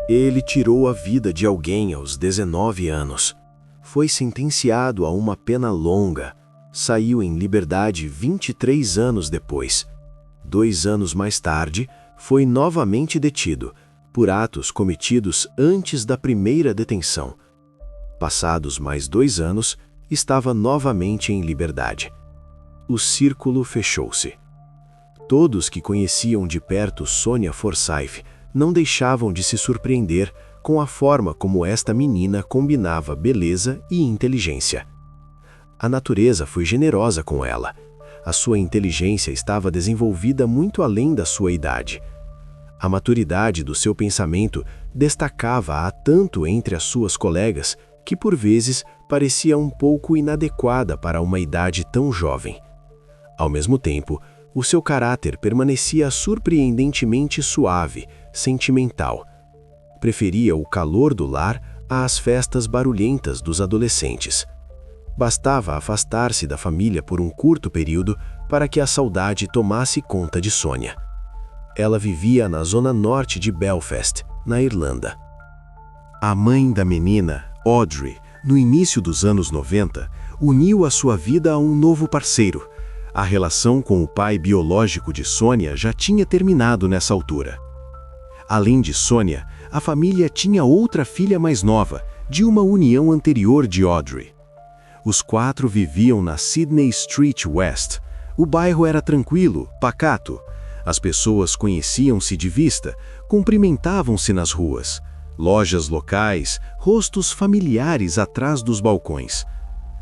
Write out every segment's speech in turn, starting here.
Ele tirou a vida de alguém aos 19 anos. Foi sentenciado a uma pena longa. Saiu em liberdade 23 anos depois. 2 anos mais tarde, foi novamente detido, por atos cometidos antes da primeira detenção. Passados mais 2 anos, estava novamente em liberdade. O círculo fechou-se. Todos que conheciam de perto Sonia Forsythe não deixavam de se surpreender com a forma como esta menina combinava beleza e inteligência. A natureza foi generosa com ela. A sua inteligência estava desenvolvida muito além da sua idade. A maturidade do seu pensamento destacava-a tanto entre as suas colegas que, por vezes, parecia um pouco inadequada para uma idade tão jovem. Ao mesmo tempo, o seu caráter permanecia surpreendentemente suave, sentimental. Preferia o calor do lar às festas barulhentas dos adolescentes. Bastava afastar-se da família por um curto período para que a saudade tomasse conta de Sonia. Ela vivia na zona norte de Belfast, na Irlanda. A mãe da menina, Audrey, no início dos anos 90, uniu a sua vida a um novo parceiro. A relação com o pai biológico de Sonia já tinha terminado nessa altura. Além de Sonia, a família tinha outra filha mais nova, de uma união anterior de Audrey. Os 4 viviam na Sydney Street West. O bairro era tranquilo, pacato. As pessoas conheciam-se de vista, cumprimentavam-se nas ruas. Lojas locais, rostos familiares atrás dos balcões.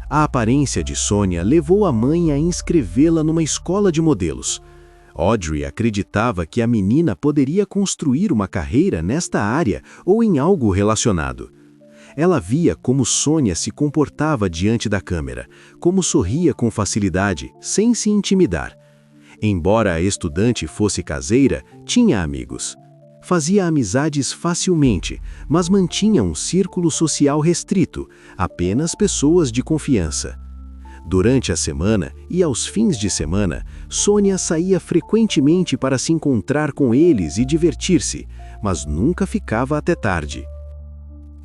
A aparência de Sonia levou a mãe a inscrevê-la numa escola de modelos. Audrey acreditava que a menina poderia construir uma carreira nesta área ou em algo relacionado. Ela via como Sonia se comportava diante da câmera, como sorria com facilidade, sem se intimidar. Embora a estudante fosse caseira, tinha amigos. Fazia amizades facilmente, mas mantinha um círculo social restrito, apenas pessoas de confiança. Durante a semana e aos fins de semana, Sonia saía frequentemente para se encontrar com eles e divertir-se, mas nunca ficava até tarde.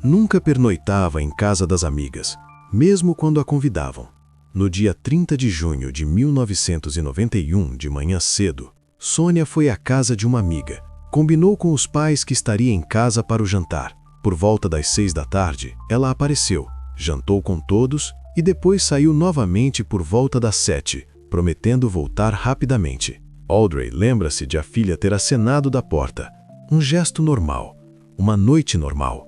Nunca pernoitava em casa das amigas, mesmo quando a convidavam. No dia 30 de junho de 1991, de manhã cedo, Sonia foi à casa de uma amiga. Combinou com os pais que estaria em casa para o jantar. Por volta das 6 da tarde, ela apareceu, jantou com todos e depois saiu novamente por volta das 7, prometendo voltar rapidamente. Audrey lembra-se de a filha ter acenado da porta. Um gesto normal, uma noite normal.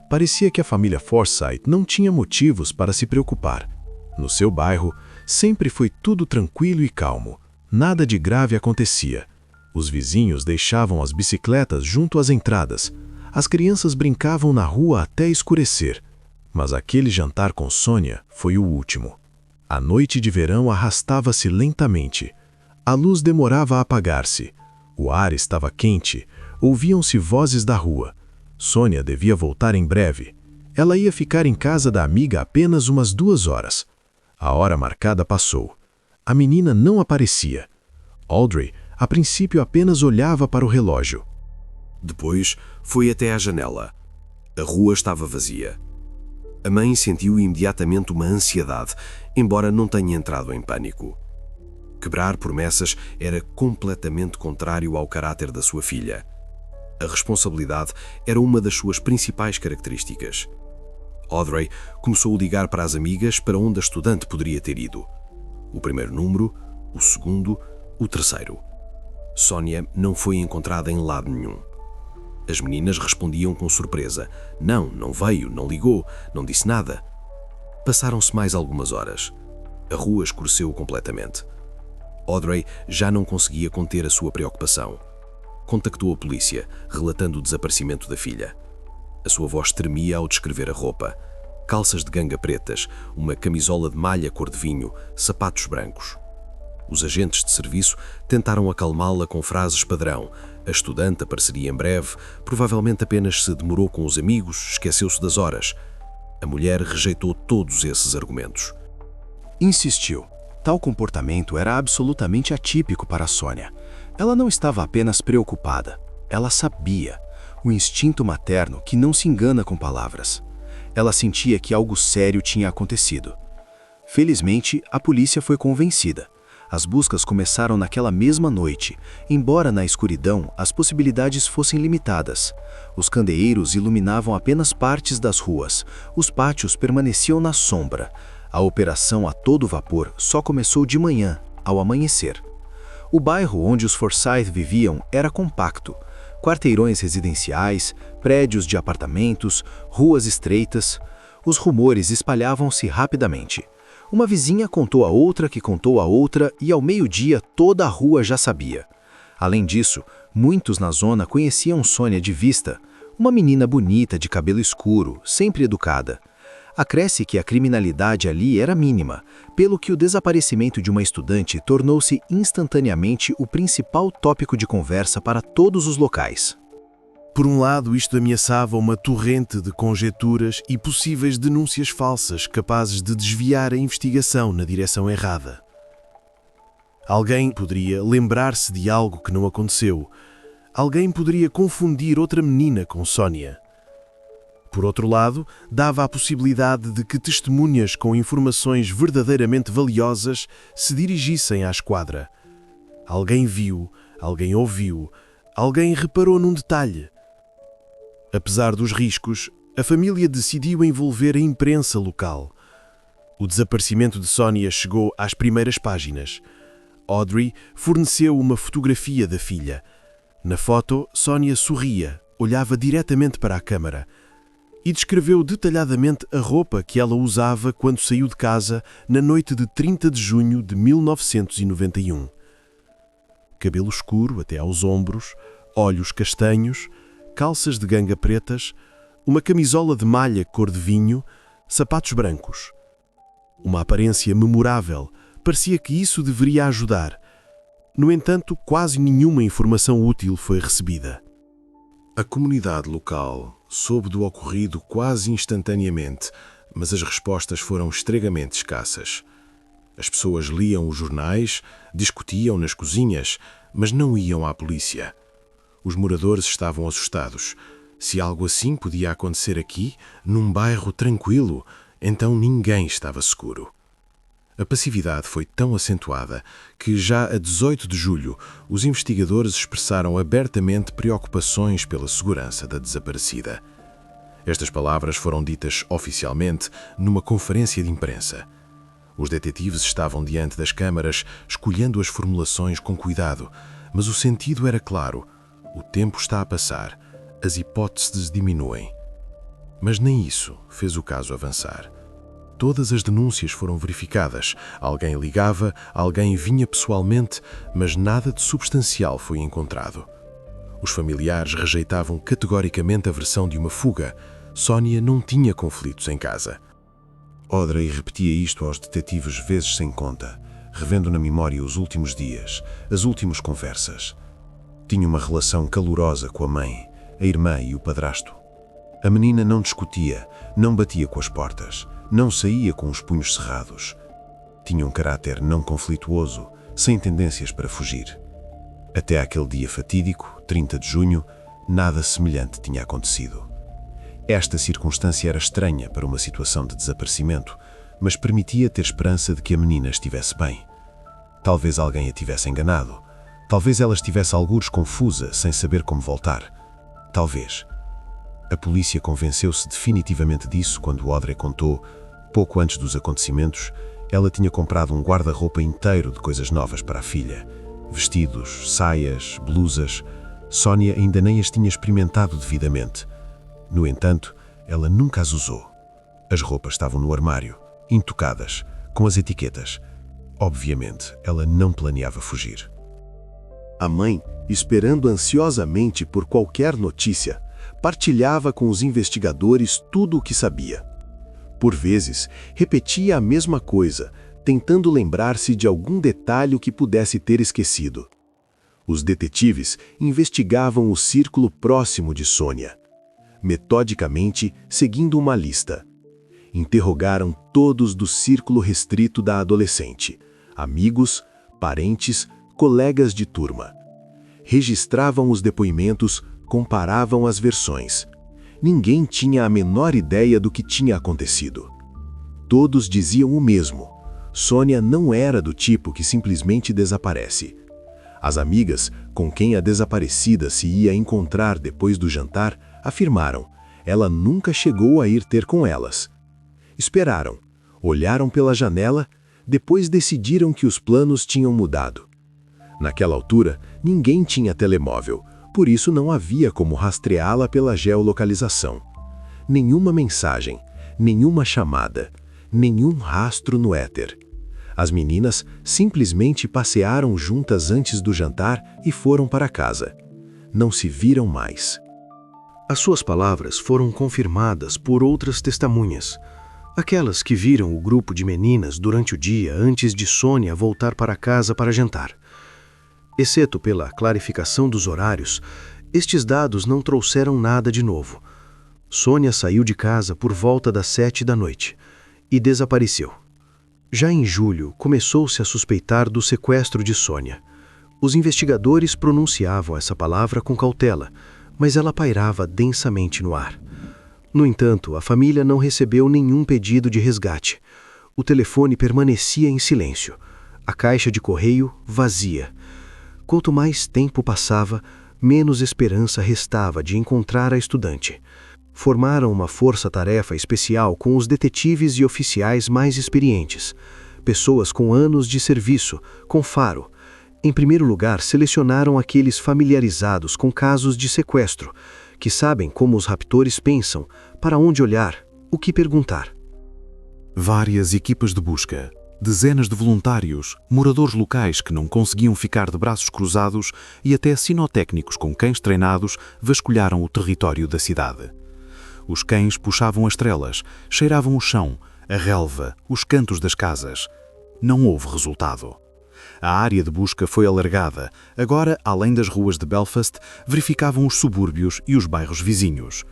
Parecia que a família Forsythe não tinha motivos para se preocupar. No seu bairro, sempre foi tudo tranquilo e calmo. Nada de grave acontecia. Os vizinhos deixavam as bicicletas junto às entradas. As crianças brincavam na rua até escurecer. Mas aquele jantar com Sonia foi o último. A noite de verão arrastava-se lentamente. A luz demorava a apagar-se. O ar estava quente. Ouviam-se vozes da rua. Sonia devia voltar em breve. Ela ia ficar em casa da amiga apenas umas 2 horas. A hora marcada passou. A menina não aparecia. Audrey, a princípio, apenas olhava para o relógio. Depois, foi até à janela. A rua estava vazia. A mãe sentiu imediatamente uma ansiedade, embora não tenha entrado em pânico. Quebrar promessas era completamente contrário ao caráter da sua filha. A responsabilidade era uma das suas principais características. Audrey começou a ligar para as amigas para onde a estudante poderia ter ido. O primeiro número, o segundo, o terceiro. Sonia não foi encontrada em lado nenhum. As meninas respondiam com surpresa. Não veio, não ligou, não disse nada. Passaram-se mais algumas horas. A rua escureceu completamente. Audrey já não conseguia conter a sua preocupação. Contactou a polícia, relatando o desaparecimento da filha. A sua voz tremia ao descrever a roupa. Calças de ganga pretas, uma camisola de malha cor de vinho, sapatos brancos. Os agentes de serviço tentaram acalmá-la com frases padrão. A estudante apareceria em breve, provavelmente apenas se demorou com os amigos, esqueceu-se das horas. A mulher rejeitou todos esses argumentos. Insistiu. Tal comportamento era absolutamente atípico para Sonia. Ela não estava apenas preocupada. Ela sabia. o instinto materno que não se engana com palavras. Ela sentia que algo sério tinha acontecido. Felizmente, a polícia foi convencida. As buscas começaram naquela mesma noite, embora na escuridão as possibilidades fossem limitadas. Os candeeiros iluminavam apenas partes das ruas, os pátios permaneciam na sombra. A operação a todo vapor só começou de manhã, ao amanhecer. O bairro onde os Forsyth viviam era compacto. Quarteirões residenciais, prédios de apartamentos, ruas estreitas. Os rumores espalhavam-se rapidamente. Uma vizinha contou a outra que contou a outra e ao meio-dia toda a rua já sabia. Além disso, muitos na zona conheciam Sônia de vista, uma menina bonita de cabelo escuro, sempre educada. Acresce que a criminalidade ali era mínima, pelo que o desaparecimento de uma estudante tornou-se instantaneamente o principal tópico de conversa para todos os locais. Por um lado, isto ameaçava uma torrente de conjecturas e possíveis denúncias falsas capazes de desviar a investigação na direção errada. Alguém poderia lembrar-se de algo que não aconteceu. Alguém poderia confundir outra menina com Sónia. Por outro lado, dava a possibilidade de que testemunhas com informações verdadeiramente valiosas se dirigissem à esquadra. Alguém viu, alguém ouviu, alguém reparou num detalhe. Apesar dos riscos, a família decidiu envolver a imprensa local. O desaparecimento de Sónia chegou às primeiras páginas. Audrey forneceu uma fotografia da filha. Na foto, Sónia sorria, olhava diretamente para a câmara e descreveu detalhadamente a roupa que ela usava quando saiu de casa na noite de 30 de junho de 1991. Cabelo escuro até aos ombros, olhos castanhos, calças de ganga pretas, uma camisola de malha cor de vinho, sapatos brancos. Uma aparência memorável, parecia que isso deveria ajudar. No entanto, quase nenhuma informação útil foi recebida. A comunidade local soube do ocorrido quase instantaneamente, mas as respostas foram extremamente escassas. As pessoas liam os jornais, discutiam nas cozinhas, mas não iam à polícia. Os moradores estavam assustados. Se algo assim podia acontecer aqui, num bairro tranquilo, então ninguém estava seguro. A passividade foi tão acentuada que, já a 18 de julho, os investigadores expressaram abertamente preocupações pela segurança da desaparecida. Estas palavras foram ditas oficialmente numa conferência de imprensa. Os detetives estavam diante das câmaras, escolhendo as formulações com cuidado, mas o sentido era claro. O tempo está a passar, as hipóteses diminuem. Mas nem isso fez o caso avançar. Todas as denúncias foram verificadas. Alguém ligava, alguém vinha pessoalmente, mas nada de substancial foi encontrado. Os familiares rejeitavam categoricamente a versão de uma fuga. Sónia não tinha conflitos em casa. Audrey repetia isto aos detetives vezes sem conta, revendo na memória os últimos dias, as últimas conversas. Tinha uma relação calorosa com a mãe, a irmã e o padrasto. A menina não discutia, não batia com as portas, não saía com os punhos cerrados. Tinha um caráter não conflituoso, sem tendências para fugir. Até aquele dia fatídico, 30 de junho, nada semelhante tinha acontecido. Esta circunstância era estranha para uma situação de desaparecimento, mas permitia ter esperança de que a menina estivesse bem. Talvez alguém a tivesse enganado. Talvez ela estivesse algures confusa, sem saber como voltar. Talvez. A polícia convenceu-se definitivamente disso quando Audrey contou, pouco antes dos acontecimentos, ela tinha comprado um guarda-roupa inteiro de coisas novas para a filha. Vestidos, saias, blusas. Sónia ainda nem as tinha experimentado devidamente. No entanto, ela nunca as usou. As roupas estavam no armário, intocadas, com as etiquetas. Obviamente, ela não planeava fugir. A mãe, esperando ansiosamente por qualquer notícia, partilhava com os investigadores tudo o que sabia. Por vezes, repetia a mesma coisa, tentando lembrar-se de algum detalhe que pudesse ter esquecido. Os detetives investigavam o círculo próximo de Sônia, metodicamente seguindo uma lista. Interrogaram todos do círculo restrito da adolescente, amigos, parentes, colegas de turma. Registravam os depoimentos, comparavam as versões. Ninguém tinha a menor ideia do que tinha acontecido. Todos diziam o mesmo: Sônia não era do tipo que simplesmente desaparece. As amigas, com quem a desaparecida se ia encontrar depois do jantar, afirmaram: ela nunca chegou a ir ter com elas. Esperaram, olharam pela janela, depois decidiram que os planos tinham mudado. Naquela altura, ninguém tinha telemóvel, por isso não havia como rastreá-la pela geolocalização. Nenhuma mensagem, nenhuma chamada, nenhum rastro no éter. As meninas simplesmente passearam juntas antes do jantar e foram para casa. Não se viram mais. As suas palavras foram confirmadas por outras testemunhas, aquelas que viram o grupo de meninas durante o dia antes de Sônia voltar para casa para jantar. Exceto pela clarificação dos horários, estes dados não trouxeram nada de novo. Sônia saiu de casa por volta das 7 da noite e desapareceu. Já em julho, começou-se a suspeitar do sequestro de Sônia. Os investigadores pronunciavam essa palavra com cautela, mas ela pairava densamente no ar. No entanto, a família não recebeu nenhum pedido de resgate. O telefone permanecia em silêncio. A caixa de correio vazia. Quanto mais tempo passava, menos esperança restava de encontrar a estudante. Formaram uma força-tarefa especial com os detetives e oficiais mais experientes, pessoas com anos de serviço, com faro. Em primeiro lugar, selecionaram aqueles familiarizados com casos de sequestro, que sabem como os raptores pensam, para onde olhar, o que perguntar. Várias equipas de busca, dezenas de voluntários, moradores locais que não conseguiam ficar de braços cruzados e até sinotécnicos com cães treinados vasculharam o território da cidade. Os cães puxavam as trelas, cheiravam o chão, a relva, os cantos das casas. Não houve resultado. A área de busca foi alargada. Agora, além das ruas de Belfast, verificavam os subúrbios e os bairros vizinhos.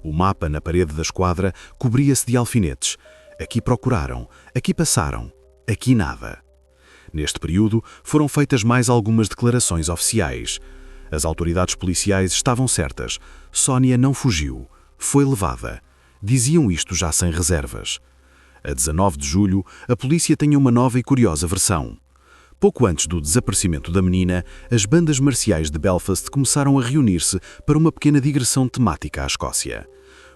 O mapa na parede da esquadra cobria-se de alfinetes. Aqui procuraram, aqui passaram, aqui nada. Neste período, foram feitas mais algumas declarações oficiais. As autoridades policiais estavam certas. Sônia não fugiu. Foi levada. Diziam isto já sem reservas. A 19 de julho, a polícia tinha uma nova e curiosa versão. Pouco antes do desaparecimento da menina, as bandas marciais de Belfast começaram a reunir-se para uma pequena digressão temática à Escócia.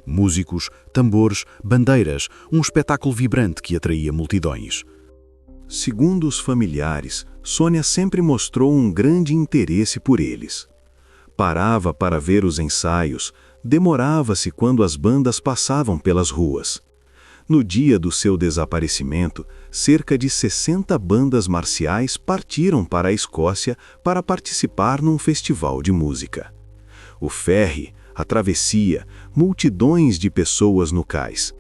Músicos, tambores, bandeiras, um espetáculo vibrante que atraía multidões. Segundo os familiares, Sônia sempre mostrou um grande interesse por eles. Parava para ver os ensaios, demorava-se quando as bandas passavam pelas ruas. No dia do seu desaparecimento, cerca de 60 bandas marciais partiram para a Escócia para participar num festival de música. O ferry, a travessia, multidões de pessoas no cais.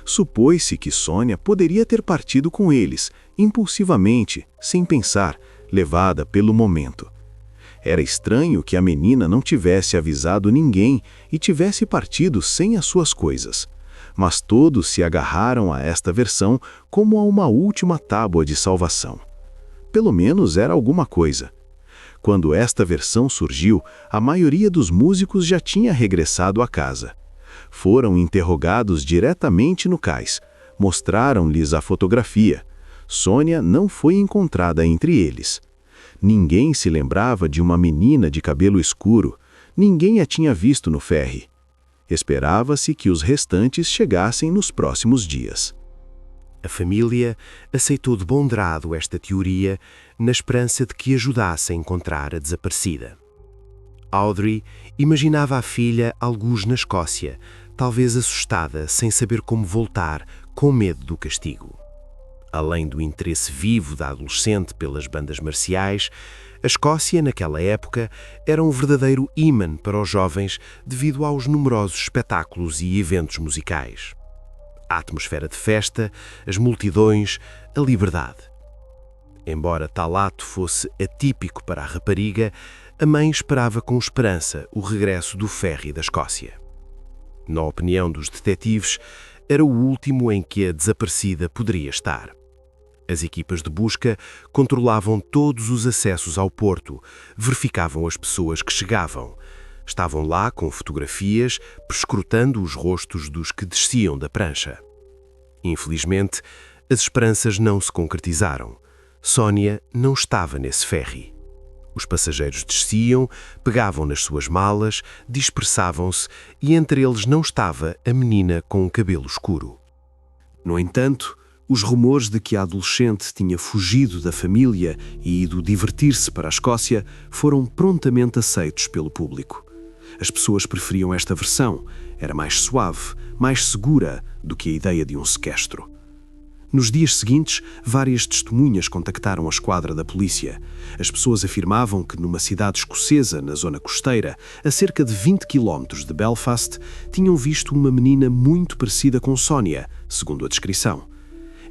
Supôs-se que Sônia poderia ter partido com eles, impulsivamente, sem pensar, levada pelo momento. Era estranho que a menina não tivesse avisado ninguém e tivesse partido sem as suas coisas. Mas todos se agarraram a esta versão como a uma última tábua de salvação. Pelo menos era alguma coisa. Quando esta versão surgiu, a maioria dos músicos já tinha regressado à casa. Foram interrogados diretamente no cais. Mostraram-lhes a fotografia. Sônia não foi encontrada entre eles. Ninguém se lembrava de uma menina de cabelo escuro. Ninguém a tinha visto no ferry. Esperava-se que os restantes chegassem nos próximos dias. A família aceitou de bom grado esta teoria, na esperança de que ajudasse a encontrar a desaparecida. Audrey imaginava a filha algures na Escócia, talvez assustada, sem saber como voltar, com medo do castigo. Além do interesse vivo da adolescente pelas bandas marciais, a Escócia, naquela época, era um verdadeiro ímã para os jovens devido aos numerosos espetáculos e eventos musicais. A atmosfera de festa, as multidões, a liberdade. Embora tal ato fosse atípico para a rapariga, a mãe esperava com esperança o regresso do ferry da Escócia. Na opinião dos detetives, era o último em que a desaparecida poderia estar. As equipas de busca controlavam todos os acessos ao porto, verificavam as pessoas que chegavam. Estavam lá com fotografias, perscrutando os rostos dos que desciam da prancha. Infelizmente, as esperanças não se concretizaram. Sónia não estava nesse ferry. Os passageiros desciam, pegavam nas suas malas, dispersavam-se e entre eles não estava a menina com o cabelo escuro. No entanto, os rumores de que a adolescente tinha fugido da família e ido divertir-se para a Escócia foram prontamente aceitos pelo público. As pessoas preferiam esta versão, era mais suave, mais segura do que a ideia de um sequestro. Nos dias seguintes, várias testemunhas contactaram a esquadra da polícia. As pessoas afirmavam que numa cidade escocesa, na zona costeira, a cerca de 20 quilómetros de Belfast, tinham visto uma menina muito parecida com Sónia, segundo a descrição.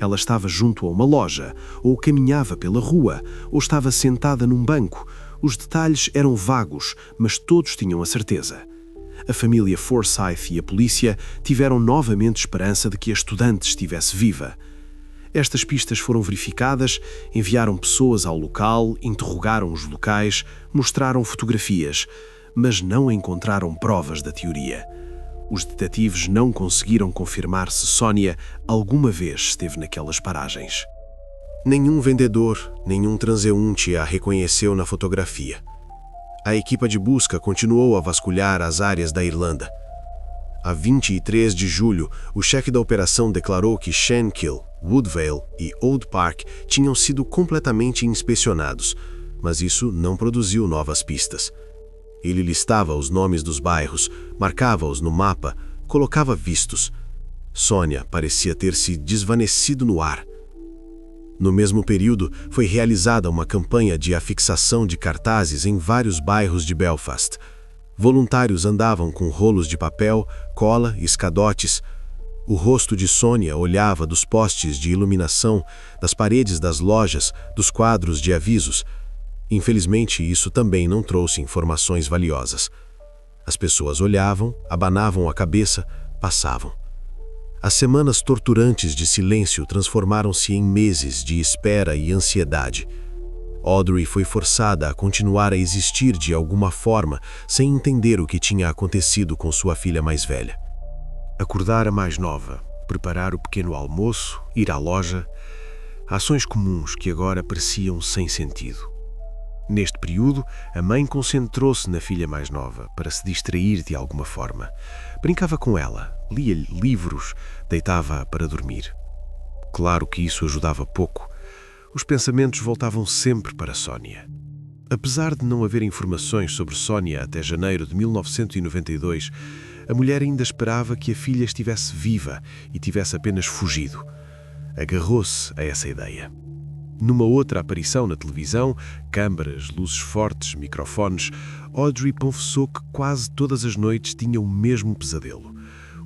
Ela estava junto a uma loja, ou caminhava pela rua, ou estava sentada num banco. Os detalhes eram vagos, mas todos tinham a certeza. A família Forsyth e a polícia tiveram novamente esperança de que a estudante estivesse viva. Estas pistas foram verificadas, enviaram pessoas ao local, interrogaram os locais, mostraram fotografias, mas não encontraram provas da teoria. Os detetives não conseguiram confirmar se Sónia alguma vez esteve naquelas paragens. Nenhum vendedor, nenhum transeunte a reconheceu na fotografia. A equipa de busca continuou a vasculhar as áreas da Irlanda. A 23 de julho, o chefe da operação declarou que Shankill, Woodvale e Old Park tinham sido completamente inspecionados, mas isso não produziu novas pistas. Ele listava os nomes dos bairros, marcava-os no mapa, colocava vistos. Sónia parecia ter se desvanecido no ar. No mesmo período, foi realizada uma campanha de afixação de cartazes em vários bairros de Belfast. Voluntários andavam com rolos de papel, cola e escadotes. O rosto de Sónia olhava dos postes de iluminação, das paredes das lojas, dos quadros de avisos. Infelizmente, isso também não trouxe informações valiosas. As pessoas olhavam, abanavam a cabeça, passavam. As semanas torturantes de silêncio transformaram-se em meses de espera e ansiedade. Audrey foi forçada a continuar a existir de alguma forma, sem entender o que tinha acontecido com sua filha mais velha. Acordar a mais nova, preparar o pequeno almoço, ir à loja, ações comuns que agora pareciam sem sentido. Neste período, a mãe concentrou-se na filha mais nova para se distrair de alguma forma. Brincava com ela, lia-lhe livros, deitava-a para dormir. Claro que isso ajudava pouco. Os pensamentos voltavam sempre para Sónia. Apesar de não haver informações sobre Sónia até janeiro de 1992, a mulher ainda esperava que a filha estivesse viva e tivesse apenas fugido. Agarrou-se a essa ideia. Numa outra aparição na televisão, câmaras, luzes fortes, microfones, Audrey confessou que quase todas as noites tinha o mesmo pesadelo.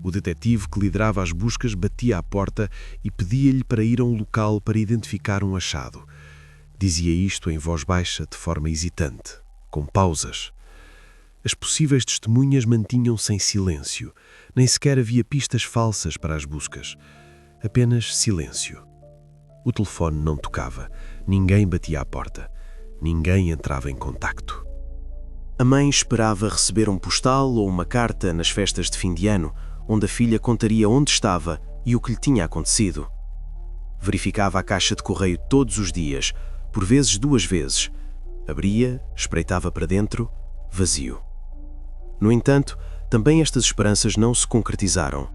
O detetive que liderava as buscas batia à porta e pedia-lhe para ir a um local para identificar um achado. Dizia isto em voz baixa, de forma hesitante, com pausas. As possíveis testemunhas mantinham-se em silêncio. Nem sequer havia pistas falsas para as buscas. Apenas silêncio. O telefone não tocava. Ninguém batia à porta. Ninguém entrava em contacto. A mãe esperava receber um postal ou uma carta nas festas de fim de ano, onde a filha contaria onde estava e o que lhe tinha acontecido. Verificava a caixa de correio todos os dias, por vezes 2 vezes. Abria, espreitava para dentro, vazio. No entanto, também estas esperanças não se concretizaram.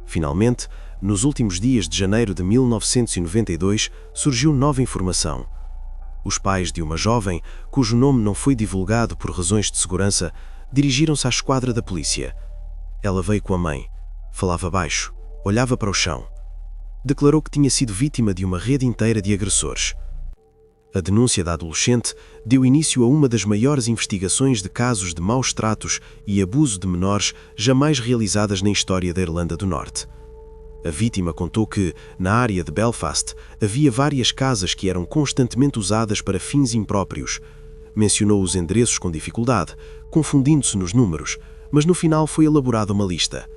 Finalmente, nos últimos dias de janeiro de 1992, surgiu nova informação. Os pais de uma jovem, cujo nome não foi divulgado por razões de segurança, dirigiram-se à esquadra da polícia. Ela veio com a mãe, falava baixo, olhava para o chão. Declarou que tinha sido vítima de uma rede inteira de agressores. A denúncia da adolescente deu início a uma das maiores investigações de casos de maus tratos e abuso de menores jamais realizadas na história da Irlanda do Norte. A vítima contou que, na área de Belfast, havia várias casas que eram constantemente usadas para fins impróprios. Mencionou os endereços com dificuldade, confundindo-se nos números, mas no final foi elaborada uma lista.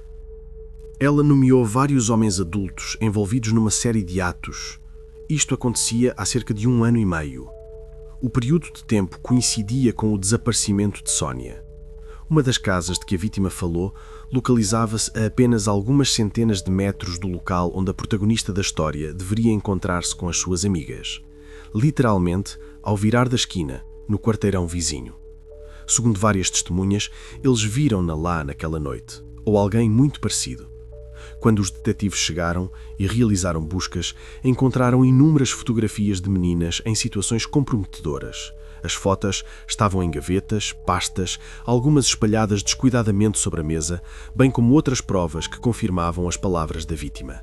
Ela nomeou vários homens adultos envolvidos numa série de atos. Isto acontecia há cerca de 1 ano e meio. O período de tempo coincidia com o desaparecimento de Sónia. Uma das casas de que a vítima falou localizava-se a apenas algumas centenas de metros do local onde a protagonista da história deveria encontrar-se com as suas amigas. Literalmente, ao virar da esquina, no quarteirão vizinho. Segundo várias testemunhas, eles viram-na lá naquela noite, ou alguém muito parecido. Quando os detetives chegaram e realizaram buscas, encontraram inúmeras fotografias de meninas em situações comprometedoras. As fotos estavam em gavetas, pastas, algumas espalhadas descuidadamente sobre a mesa, bem como outras provas que confirmavam as palavras da vítima.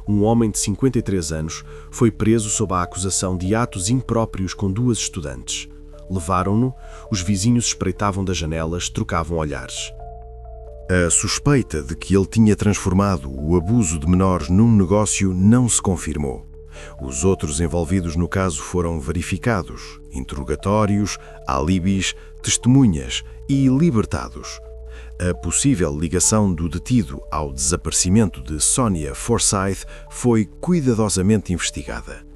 Um homem de 53 anos foi preso sob a acusação de atos impróprios com duas estudantes. Levaram-no, os vizinhos espreitavam das janelas, trocavam olhares. A suspeita de que ele tinha transformado o abuso de menores num negócio não se confirmou. Os outros envolvidos no caso foram verificados, interrogatórios, alibis, testemunhas e libertados. A possível ligação do detido ao desaparecimento de Sonia Forsyth foi cuidadosamente investigada.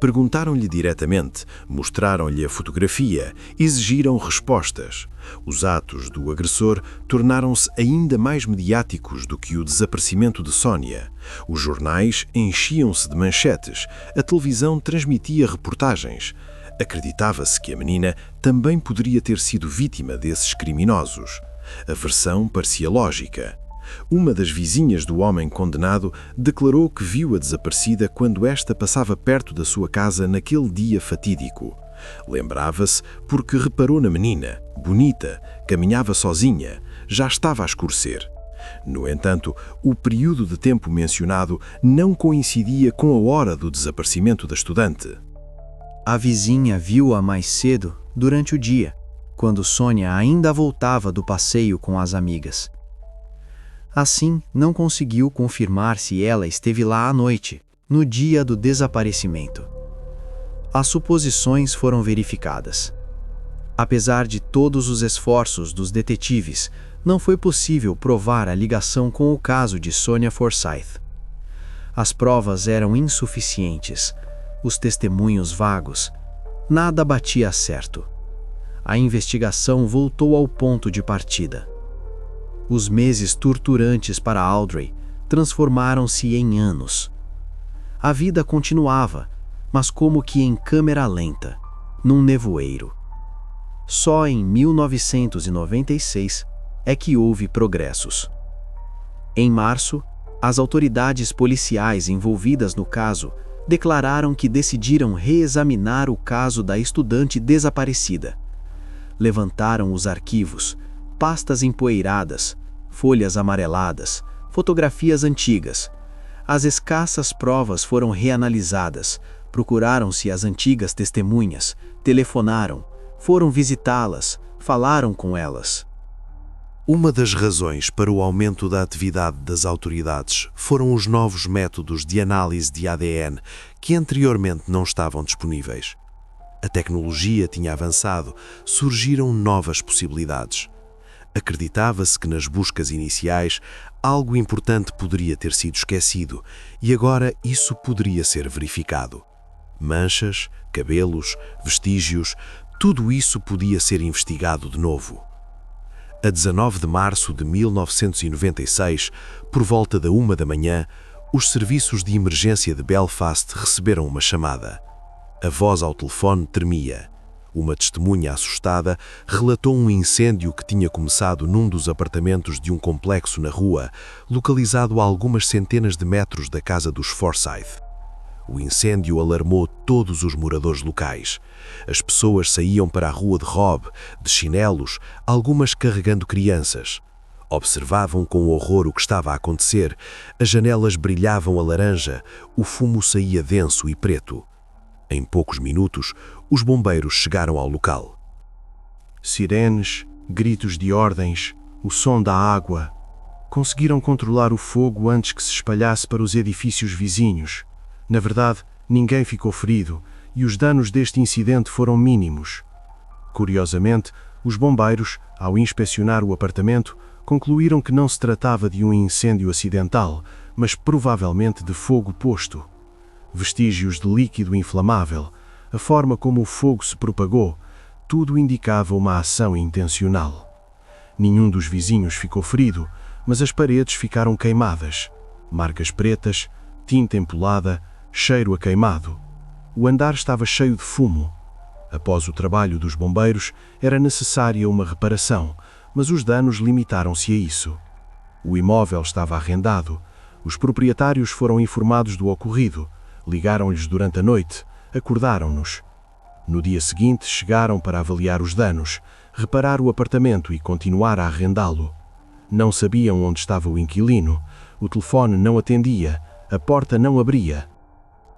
Perguntaram-lhe diretamente, mostraram-lhe a fotografia, exigiram respostas. Os atos do agressor tornaram-se ainda mais mediáticos do que o desaparecimento de Sonia. Os jornais enchiam-se de manchetes, a televisão transmitia reportagens. Acreditava-se que a menina também poderia ter sido vítima desses criminosos. A versão parecia lógica. Uma das vizinhas do homem condenado declarou que viu a desaparecida quando esta passava perto da sua casa naquele dia fatídico. Lembrava-se porque reparou na menina, bonita, caminhava sozinha, já estava a escurecer. No entanto, o período de tempo mencionado não coincidia com a hora do desaparecimento da estudante. A vizinha viu-a mais cedo, durante o dia, quando Sônia ainda voltava do passeio com as amigas. Assim, não conseguiu confirmar se ela esteve lá à noite, no dia do desaparecimento. As suposições foram verificadas. Apesar de todos os esforços dos detetives, não foi possível provar a ligação com o caso de Sonia Forsyth. As provas eram insuficientes, os testemunhos vagos, nada batia certo. A investigação voltou ao ponto de partida. Os meses torturantes para Audrey transformaram-se em anos. A vida continuava, mas como que em câmera lenta, num nevoeiro. Só em 1996 é que houve progressos. Em março, as autoridades policiais envolvidas no caso declararam que decidiram reexaminar o caso da estudante desaparecida. Levantaram os arquivos, pastas empoeiradas, folhas amareladas, fotografias antigas. As escassas provas foram reanalisadas, procuraram-se as antigas testemunhas, telefonaram, foram visitá-las, falaram com elas. Uma das razões para o aumento da atividade das autoridades foram os novos métodos de análise de ADN que anteriormente não estavam disponíveis. A tecnologia tinha avançado, surgiram novas possibilidades. Acreditava-se que nas buscas iniciais algo importante poderia ter sido esquecido e agora isso poderia ser verificado. Manchas, cabelos, vestígios, tudo isso podia ser investigado de novo. A 19 de março de 1996, por volta da 1 da manhã, os serviços de emergência de Belfast receberam uma chamada. A voz ao telefone tremia. Uma testemunha assustada relatou um incêndio que tinha começado num dos apartamentos de um complexo na rua, localizado a algumas centenas de metros da casa dos Forsyth. O incêndio alarmou todos os moradores locais. As pessoas saíam para a rua de Rob, de chinelos, algumas carregando crianças. Observavam com horror o que estava a acontecer. As janelas brilhavam a laranja, o fumo saía denso e preto. Em poucos minutos, os bombeiros chegaram ao local. Sirenes, gritos de ordens, o som da água. Conseguiram controlar o fogo antes que se espalhasse para os edifícios vizinhos. Na verdade, ninguém ficou ferido e os danos deste incidente foram mínimos. Curiosamente, os bombeiros, ao inspecionar o apartamento, concluíram que não se tratava de um incêndio acidental, mas provavelmente de fogo posto. Vestígios de líquido inflamável, a forma como o fogo se propagou, tudo indicava uma ação intencional. Nenhum dos vizinhos ficou ferido, mas as paredes ficaram queimadas. Marcas pretas, tinta empolada, cheiro a queimado. O andar estava cheio de fumo. Após o trabalho dos bombeiros, era necessária uma reparação, mas os danos limitaram-se a isso. O imóvel estava arrendado. Os proprietários foram informados do ocorrido, ligaram-lhes durante a noite, acordaram-nos. No dia seguinte, chegaram para avaliar os danos, reparar o apartamento e continuar a arrendá-lo. Não sabiam onde estava o inquilino, o telefone não atendia, a porta não abria.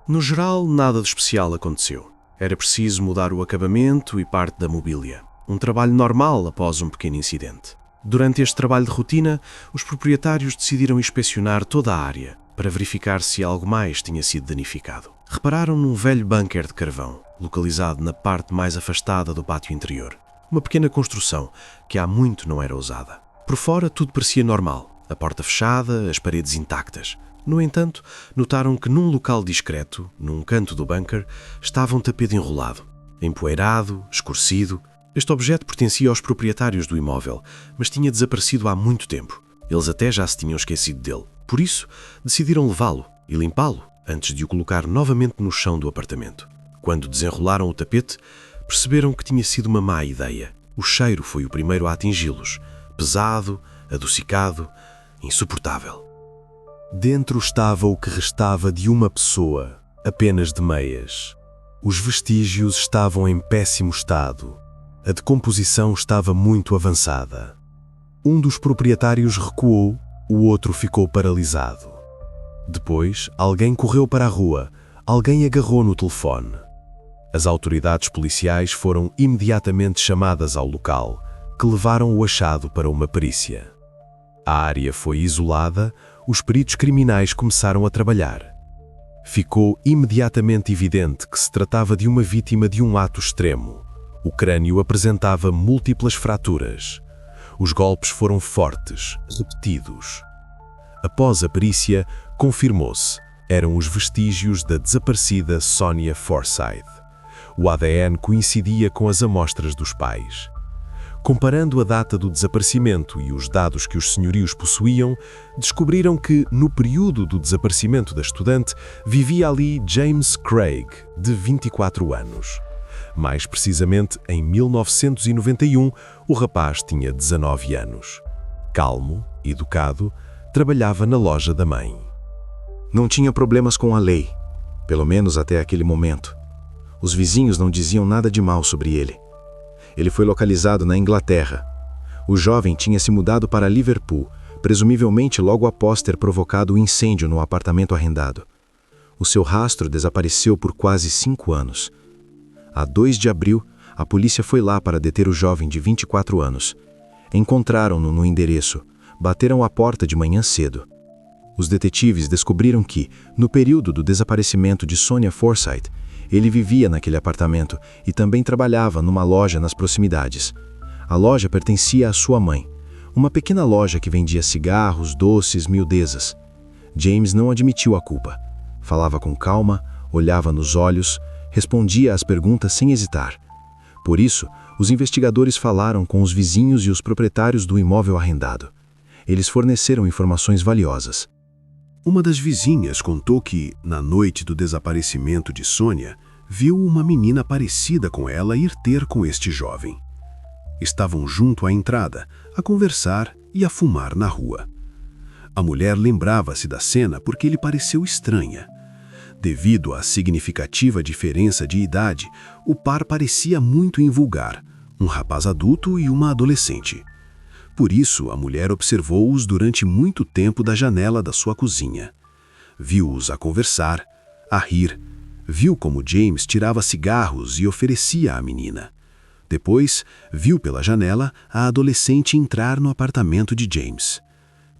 No geral, nada de especial aconteceu. Era preciso mudar o acabamento e parte da mobília. Um trabalho normal após um pequeno incidente. Durante este trabalho de rotina, os proprietários decidiram inspecionar toda a área para verificar se algo mais tinha sido danificado. Repararam num velho bunker de carvão, localizado na parte mais afastada do pátio interior. Uma pequena construção que há muito não era usada. Por fora tudo parecia normal, a porta fechada, as paredes intactas. No entanto, notaram que num local discreto, num canto do bunker, estava um tapete enrolado, empoeirado, escurecido. Este objeto pertencia aos proprietários do imóvel, mas tinha desaparecido há muito tempo. Eles até já se tinham esquecido dele. Por isso, decidiram levá-lo e limpá-lo antes de o colocar novamente no chão do apartamento. Quando desenrolaram o tapete, perceberam que tinha sido uma má ideia. O cheiro foi o primeiro a atingi-los. Pesado, adocicado, insuportável. Dentro estava o que restava de uma pessoa, apenas de meias. Os vestígios estavam em péssimo estado. A decomposição estava muito avançada. Um dos proprietários recuou, o outro ficou paralisado. Depois, alguém correu para a rua, alguém agarrou no telefone. As autoridades policiais foram imediatamente chamadas ao local, que levaram o achado para uma perícia. A área foi isolada, os peritos criminais começaram a trabalhar. Ficou imediatamente evidente que se tratava de uma vítima de um ato extremo. O crânio apresentava múltiplas fraturas. Os golpes foram fortes, repetidos. Após a perícia, confirmou-se, eram os vestígios da desaparecida Sonia Forsyth. O ADN coincidia com as amostras dos pais. Comparando a data do desaparecimento e os dados que os senhorios possuíam, descobriram que, no período do desaparecimento da estudante, vivia ali James Craig, de 24 anos. Mais precisamente, em 1991, o rapaz tinha 19 anos. Calmo, educado, trabalhava na loja da mãe. Não tinha problemas com a lei, pelo menos até aquele momento. Os vizinhos não diziam nada de mal sobre ele. Ele foi localizado na Inglaterra. O jovem tinha se mudado para Liverpool, presumivelmente logo após ter provocado o incêndio no apartamento arrendado. O seu rastro desapareceu por quase 5 anos. A 2 de abril, a polícia foi lá para deter o jovem de 24 anos. Encontraram-no no endereço, bateram à porta de manhã cedo. Os detetives descobriram que, no período do desaparecimento de Sonia Forsyth, ele vivia naquele apartamento e também trabalhava numa loja nas proximidades. A loja pertencia à sua mãe, uma pequena loja que vendia cigarros, doces, miudezas. James não admitiu a culpa. Falava com calma, olhava nos olhos, respondia às perguntas sem hesitar. Por isso, os investigadores falaram com os vizinhos e os proprietários do imóvel arrendado. Eles forneceram informações valiosas. Uma das vizinhas contou que, na noite do desaparecimento de Sônia, viu uma menina parecida com ela ir ter com este jovem. Estavam junto à entrada, a conversar e a fumar na rua. A mulher lembrava-se da cena porque lhe pareceu estranha. Devido à significativa diferença de idade, o par parecia muito invulgar, um rapaz adulto e uma adolescente. Por isso, a mulher observou-os durante muito tempo da janela da sua cozinha. Viu-os a conversar, a rir, viu como James tirava cigarros e oferecia à menina. Depois, viu pela janela a adolescente entrar no apartamento de James.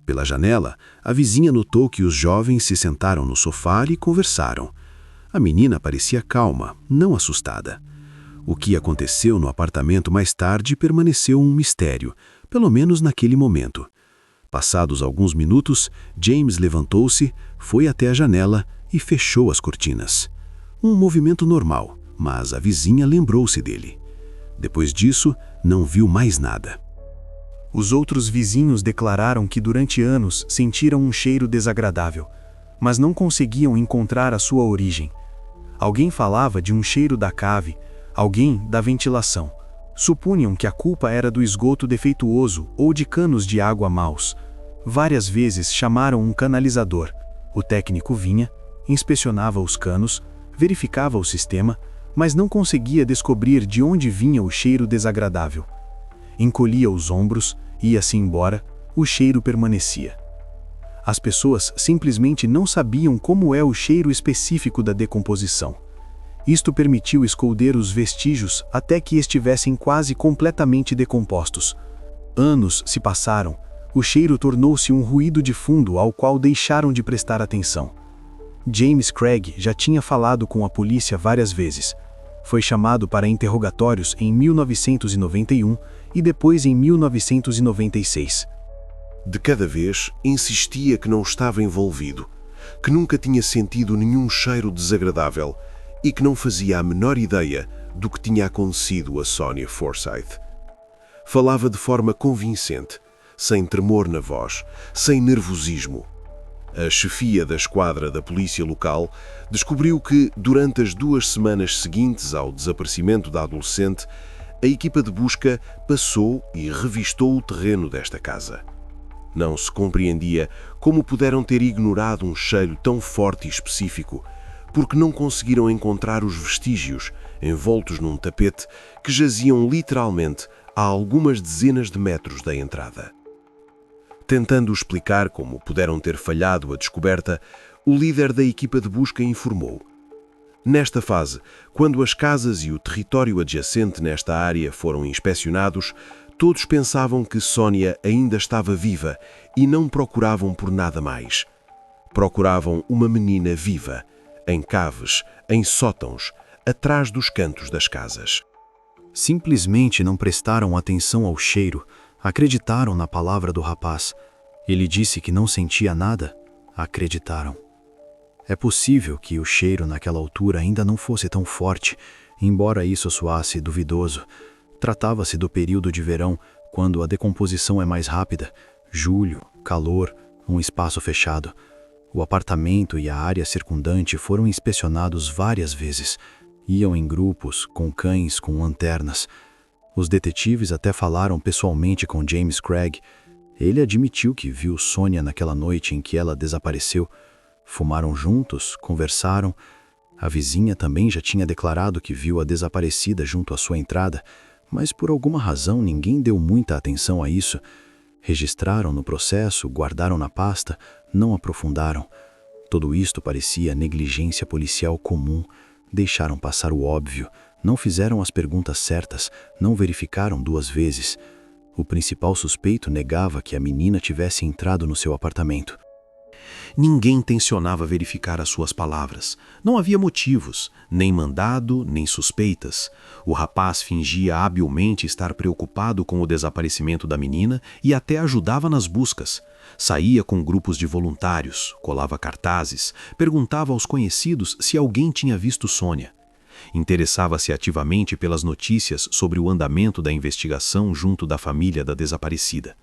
Pela janela, a vizinha notou que os jovens se sentaram no sofá e conversaram. A menina parecia calma, não assustada. O que aconteceu no apartamento mais tarde permaneceu um mistério, pelo menos naquele momento. Passados alguns minutos, James levantou-se, foi até a janela e fechou as cortinas. Um movimento normal, mas a vizinha lembrou-se dele. Depois disso, não viu mais nada. Os outros vizinhos declararam que durante anos sentiram um cheiro desagradável, mas não conseguiam encontrar a sua origem. Alguém falava de um cheiro da cave, alguém da ventilação. Supunham que a culpa era do esgoto defeituoso ou de canos de água maus. Várias vezes chamaram um canalizador. O técnico vinha, inspecionava os canos, verificava o sistema, mas não conseguia descobrir de onde vinha o cheiro desagradável. Encolhia os ombros, ia-se embora, o cheiro permanecia. As pessoas simplesmente não sabiam como é o cheiro específico da decomposição. Isto permitiu esconder os vestígios até que estivessem quase completamente decompostos. Anos se passaram, o cheiro tornou-se um ruído de fundo ao qual deixaram de prestar atenção. James Craig já tinha falado com a polícia várias vezes. Foi chamado para interrogatórios em 1991 e depois em 1996. De cada vez, insistia que não estava envolvido, que nunca tinha sentido nenhum cheiro desagradável e que não fazia a menor ideia do que tinha acontecido a Sonia Forsyth. Falava de forma convincente, sem tremor na voz, sem nervosismo. A chefia da esquadra da polícia local descobriu que, durante as 2 semanas seguintes ao desaparecimento da adolescente, a equipa de busca passou e revistou o terreno desta casa. Não se compreendia como puderam ter ignorado um cheiro tão forte e específico, porque não conseguiram encontrar os vestígios, envoltos num tapete, que jaziam literalmente a algumas dezenas de metros da entrada. Tentando explicar como puderam ter falhado a descoberta, o líder da equipa de busca informou: nesta fase, quando as casas e o território adjacente nesta área foram inspecionados, todos pensavam que Sonia ainda estava viva e não procuravam por nada mais. Procuravam uma menina viva, em caves, em sótãos, atrás dos cantos das casas. Simplesmente não prestaram atenção ao cheiro, acreditaram na palavra do rapaz. Ele disse que não sentia nada, acreditaram. É possível que o cheiro naquela altura ainda não fosse tão forte, embora isso soasse duvidoso. Tratava-se do período de verão, quando a decomposição é mais rápida. Julho, calor, um espaço fechado. O apartamento e a área circundante foram inspecionados várias vezes. Iam em grupos, com cães, com lanternas. Os detetives até falaram pessoalmente com James Craig. Ele admitiu que viu Sonia naquela noite em que ela desapareceu. Fumaram juntos, conversaram. A vizinha também já tinha declarado que viu a desaparecida junto à sua entrada, mas por alguma razão ninguém deu muita atenção a isso. Registraram no processo, guardaram na pasta, não aprofundaram. Tudo isto parecia negligência policial comum. Deixaram passar o óbvio, não fizeram as perguntas certas, não verificaram 2 vezes. O principal suspeito negava que a menina tivesse entrado no seu apartamento. Ninguém tensionava verificar as suas palavras. Não havia motivos, nem mandado, nem suspeitas. O rapaz fingia habilmente estar preocupado com o desaparecimento da menina e até ajudava nas buscas. Saía com grupos de voluntários, colava cartazes, perguntava aos conhecidos se alguém tinha visto Sonia. Interessava-se ativamente pelas notícias sobre o andamento da investigação junto da família da desaparecida.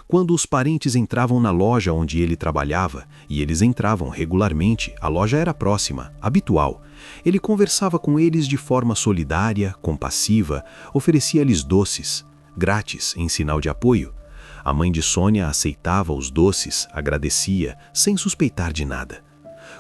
Quando os parentes entravam na loja onde ele trabalhava, e eles entravam regularmente, a loja era próxima, habitual. Ele conversava com eles de forma solidária, compassiva, oferecia-lhes doces, grátis, em sinal de apoio. A mãe de Sonia aceitava os doces, agradecia, sem suspeitar de nada.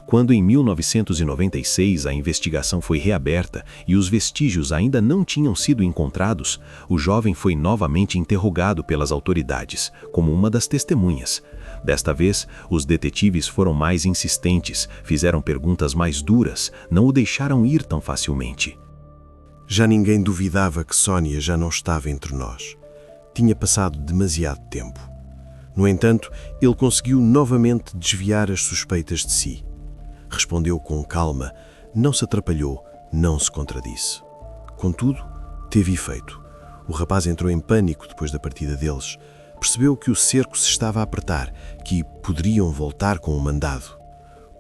Quando em 1996 a investigação foi reaberta e os vestígios ainda não tinham sido encontrados, o jovem foi novamente interrogado pelas autoridades, como uma das testemunhas. Desta vez, os detetives foram mais insistentes, fizeram perguntas mais duras, não o deixaram ir tão facilmente. Já ninguém duvidava que Sonia já não estava entre nós. Tinha passado demasiado tempo. No entanto, ele conseguiu novamente desviar as suspeitas de si. Respondeu com calma, não se atrapalhou, não se contradisse. Contudo, teve efeito. O rapaz entrou em pânico depois da partida deles. Percebeu que o cerco se estava a apertar, que poderiam voltar com o mandado.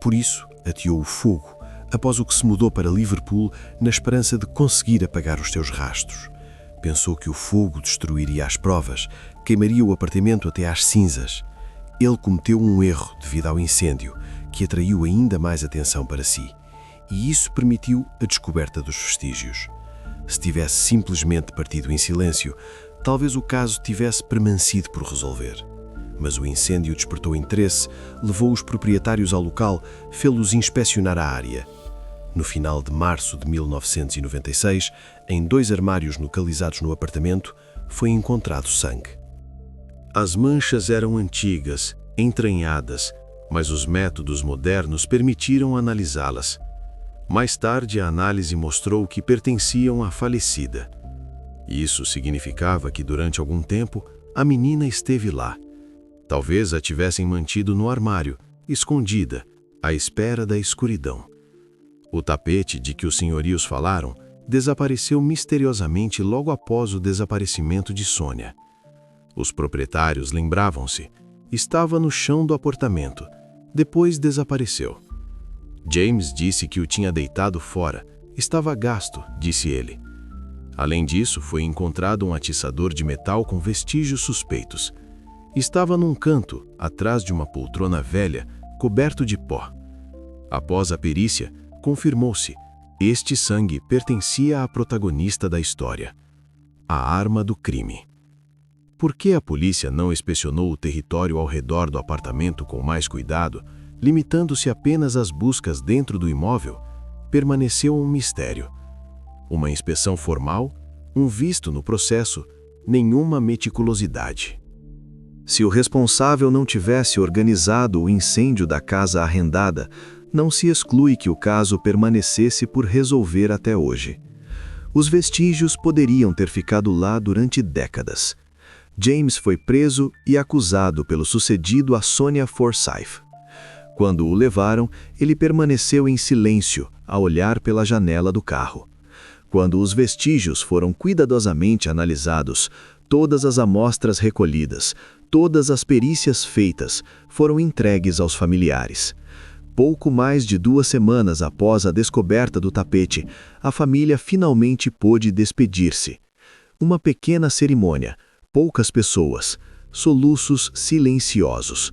Por isso, ateou o fogo, após o que se mudou para Liverpool na esperança de conseguir apagar os seus rastros. Pensou que o fogo destruiria as provas, queimaria o apartamento até às cinzas. Ele cometeu um erro devido ao incêndio, que atraiu ainda mais atenção para si, e isso permitiu a descoberta dos vestígios. Se tivesse simplesmente partido em silêncio, talvez o caso tivesse permanecido por resolver. Mas o incêndio despertou interesse, levou os proprietários ao local, fê-los inspecionar a área. No final de março de 1996, em 2 armários localizados no apartamento, foi encontrado sangue. As manchas eram antigas, entranhadas, mas os métodos modernos permitiram analisá-las. Mais tarde, a análise mostrou que pertenciam à falecida. Isso significava que, durante algum tempo, a menina esteve lá. Talvez a tivessem mantido no armário, escondida, à espera da escuridão. O tapete de que os senhorios falaram desapareceu misteriosamente logo após o desaparecimento de Sônia. Os proprietários lembravam-se. Estava no chão do apartamento. Depois desapareceu. James disse que o tinha deitado fora. Estava gasto, disse ele. Além disso, foi encontrado um atiçador de metal com vestígios suspeitos. Estava num canto, atrás de uma poltrona velha, coberto de pó. Após a perícia, confirmou-se. Este sangue pertencia à protagonista da história. A arma do crime. Por que a polícia não inspecionou o território ao redor do apartamento com mais cuidado, limitando-se apenas às buscas dentro do imóvel? Permaneceu um mistério. Uma inspeção formal, um visto no processo, nenhuma meticulosidade. Se o responsável não tivesse organizado o incêndio da casa arrendada, não se exclui que o caso permanecesse por resolver até hoje. Os vestígios poderiam ter ficado lá durante décadas. James foi preso e acusado pelo sucedido a Sonia Forsyth. Quando o levaram, ele permaneceu em silêncio, a olhar pela janela do carro. Quando os vestígios foram cuidadosamente analisados, todas as amostras recolhidas, todas as perícias feitas, foram entregues aos familiares. Pouco mais de 2 semanas após a descoberta do tapete, a família finalmente pôde despedir-se. Uma pequena cerimônia, poucas pessoas, soluços silenciosos.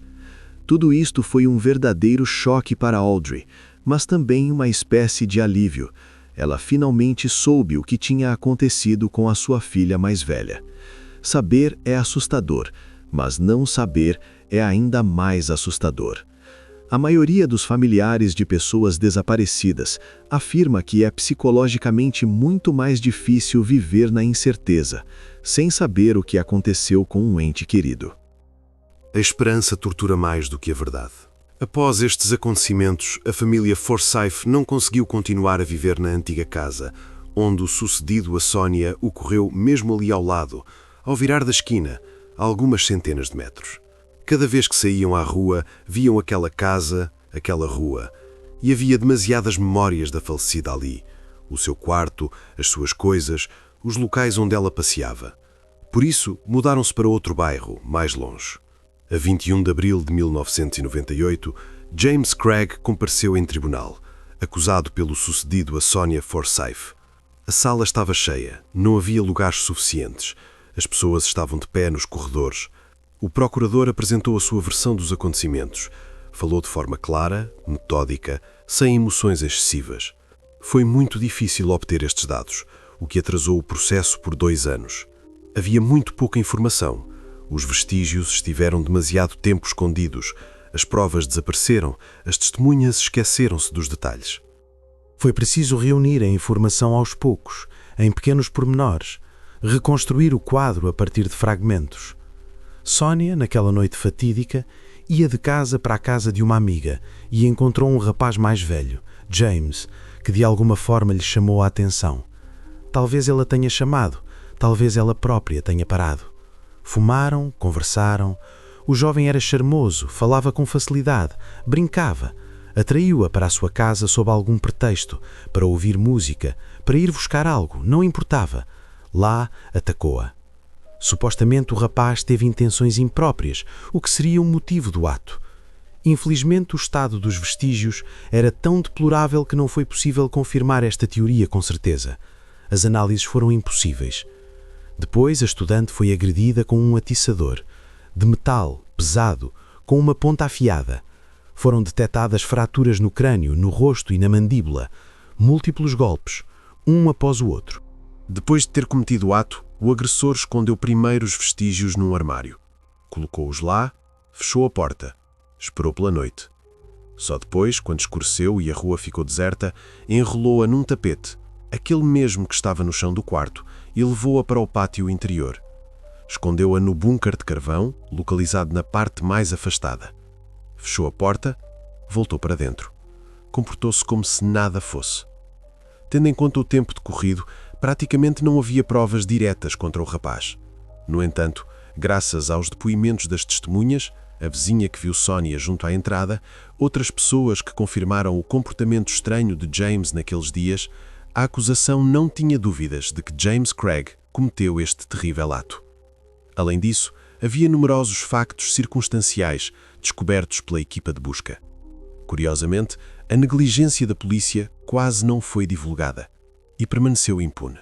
Tudo isto foi um verdadeiro choque para Audrey, mas também uma espécie de alívio. Ela finalmente soube o que tinha acontecido com a sua filha mais velha. Saber é assustador, mas não saber é ainda mais assustador. A maioria dos familiares de pessoas desaparecidas afirma que é psicologicamente muito mais difícil viver na incerteza, sem saber o que aconteceu com um ente querido. A esperança tortura mais do que a verdade. Após estes acontecimentos, a família Forsyth não conseguiu continuar a viver na antiga casa, onde o sucedido a Sónia ocorreu mesmo ali ao lado, ao virar da esquina, a algumas centenas de metros. Cada vez que saíam à rua, viam aquela casa, aquela rua, e havia demasiadas memórias da falecida ali, o seu quarto, as suas coisas, os locais onde ela passeava. Por isso, mudaram-se para outro bairro, mais longe. A 21 de abril de 1998, James Craig compareceu em tribunal, acusado pelo sucedido a Sonia Forsyth. A sala estava cheia, não havia lugares suficientes, as pessoas estavam de pé nos corredores. O procurador apresentou a sua versão dos acontecimentos. Falou de forma clara, metódica, sem emoções excessivas. Foi muito difícil obter estes dados, o que atrasou o processo por 2 anos. Havia muito pouca informação. Os vestígios estiveram demasiado tempo escondidos. As provas desapareceram, as testemunhas esqueceram-se dos detalhes. Foi preciso reunir a informação aos poucos, em pequenos pormenores, reconstruir o quadro a partir de fragmentos. Sónia, naquela noite fatídica, ia de casa para a casa de uma amiga e encontrou um rapaz mais velho, James, que de alguma forma lhe chamou a atenção. Talvez ele a tenha chamado, talvez ela própria tenha parado. Fumaram, conversaram. O jovem era charmoso, falava com facilidade, brincava. Atraiu-a para a sua casa sob algum pretexto, para ouvir música, para ir buscar algo, não importava. Lá atacou-a. Supostamente o rapaz teve intenções impróprias, o que seria o motivo do ato. Infelizmente, o estado dos vestígios era tão deplorável que não foi possível confirmar esta teoria com certeza. As análises foram impossíveis. Depois, a estudante foi agredida com um atiçador, de metal, pesado, com uma ponta afiada. Foram detectadas fraturas no crânio, no rosto e na mandíbula, múltiplos golpes, um após o outro. Depois de ter cometido o ato, o agressor escondeu primeiro os vestígios num armário. Colocou-os lá, fechou a porta, esperou pela noite. Só depois, quando escureceu e a rua ficou deserta, enrolou-a num tapete, aquele mesmo que estava no chão do quarto, e levou-a para o pátio interior. Escondeu-a no bunker de carvão, localizado na parte mais afastada. Fechou a porta, voltou para dentro. Comportou-se como se nada fosse. Tendo em conta o tempo decorrido, praticamente não havia provas diretas contra o rapaz. No entanto, graças aos depoimentos das testemunhas, a vizinha que viu Sonia junto à entrada, outras pessoas que confirmaram o comportamento estranho de James naqueles dias, a acusação não tinha dúvidas de que James Craig cometeu este terrível ato. Além disso, havia numerosos factos circunstanciais descobertos pela equipa de busca. Curiosamente, a negligência da polícia quase não foi divulgada e permaneceu impune.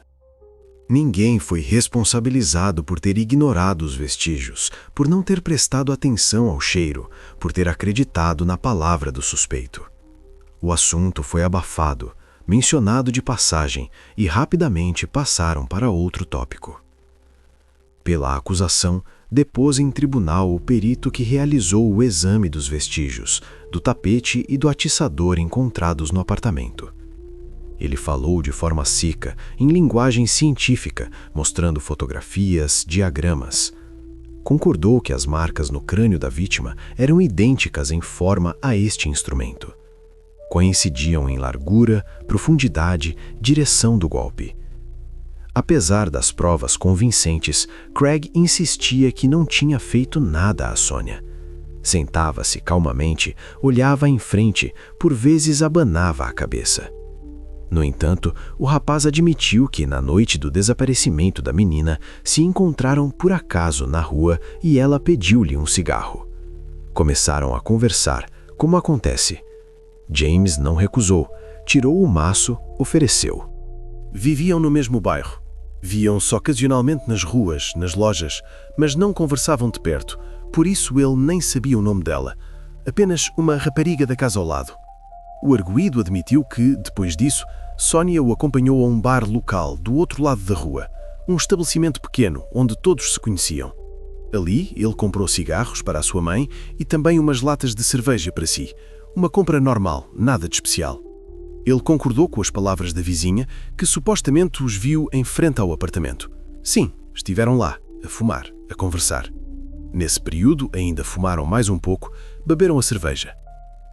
Ninguém foi responsabilizado por ter ignorado os vestígios, por não ter prestado atenção ao cheiro, por ter acreditado na palavra do suspeito. O assunto foi abafado, mencionado de passagem, e rapidamente passaram para outro tópico. Pela acusação, depôs em tribunal o perito que realizou o exame dos vestígios, do tapete e do atiçador encontrados no apartamento. Ele falou de forma seca, em linguagem científica, mostrando fotografias, diagramas. Concordou que as marcas no crânio da vítima eram idênticas em forma a este instrumento. Coincidiam em largura, profundidade, direção do golpe. Apesar das provas convincentes, Craig insistia que não tinha feito nada a Sonia. Sentava-se calmamente, olhava em frente, por vezes abanava a cabeça. No entanto, o rapaz admitiu que, na noite do desaparecimento da menina, se encontraram por acaso na rua e ela pediu-lhe um cigarro. Começaram a conversar, como acontece. James não recusou, tirou o maço, ofereceu. Viviam no mesmo bairro. Viam-se ocasionalmente nas ruas, nas lojas, mas não conversavam de perto, por isso ele nem sabia o nome dela. Apenas uma rapariga da casa ao lado. O arguido admitiu que, depois disso, Sonia o acompanhou a um bar local do outro lado da rua, um estabelecimento pequeno onde todos se conheciam. Ali, ele comprou cigarros para a sua mãe e também umas latas de cerveja para si. Uma compra normal, nada de especial. Ele concordou com as palavras da vizinha, que supostamente os viu em frente ao apartamento. Sim, estiveram lá, a fumar, a conversar. Nesse período, ainda fumaram mais um pouco, beberam a cerveja.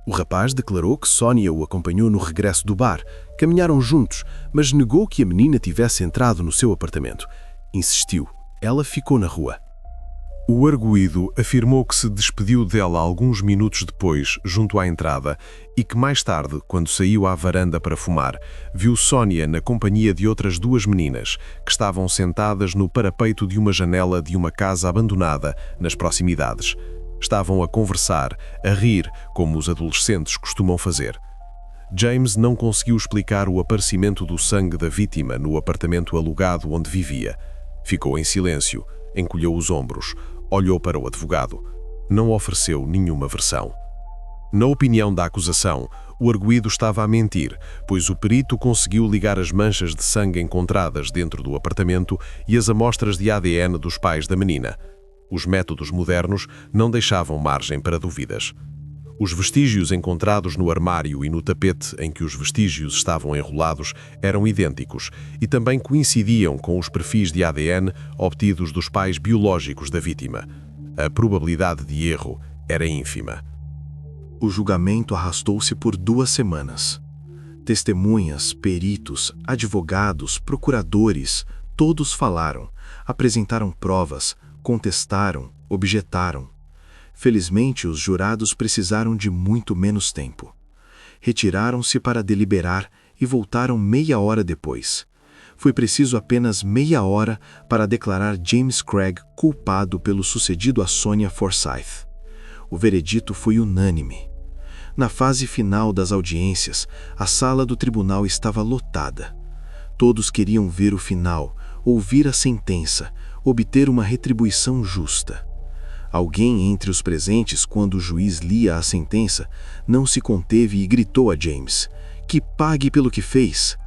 O rapaz declarou que Sonia o acompanhou no regresso do bar. Caminharam juntos, mas negou que a menina tivesse entrado no seu apartamento. Insistiu. Ela ficou na rua. O arguido afirmou que se despediu dela alguns minutos depois, junto à entrada, e que mais tarde, quando saiu à varanda para fumar, viu Sonia na companhia de outras duas meninas, que estavam sentadas no parapeito de uma janela de uma casa abandonada, nas proximidades. Estavam a conversar, a rir, como os adolescentes costumam fazer. James não conseguiu explicar o aparecimento do sangue da vítima no apartamento alugado onde vivia. Ficou em silêncio, encolheu os ombros, olhou para o advogado. Não ofereceu nenhuma versão. Na opinião da acusação, o arguido estava a mentir, pois o perito conseguiu ligar as manchas de sangue encontradas dentro do apartamento e as amostras de ADN dos pais da menina. Os métodos modernos não deixavam margem para dúvidas. Os vestígios encontrados no armário e no tapete em que os vestígios estavam enrolados eram idênticos e também coincidiam com os perfis de ADN obtidos dos pais biológicos da vítima. A probabilidade de erro era ínfima. O julgamento arrastou-se por 2 semanas. Testemunhas, peritos, advogados, procuradores, todos falaram, apresentaram provas, contestaram, objetaram. Felizmente, os jurados precisaram de muito menos tempo. Retiraram-se para deliberar e voltaram meia hora depois. Foi preciso apenas meia hora para declarar James Craig culpado pelo sucedido a Sonia Forsyth. O veredito foi unânime. Na fase final das audiências, a sala do tribunal estava lotada. Todos queriam ver o final, ouvir a sentença, obter uma retribuição justa. Alguém entre os presentes, quando o juiz lia a sentença, não se conteve e gritou a James: "Que pague pelo que fez!"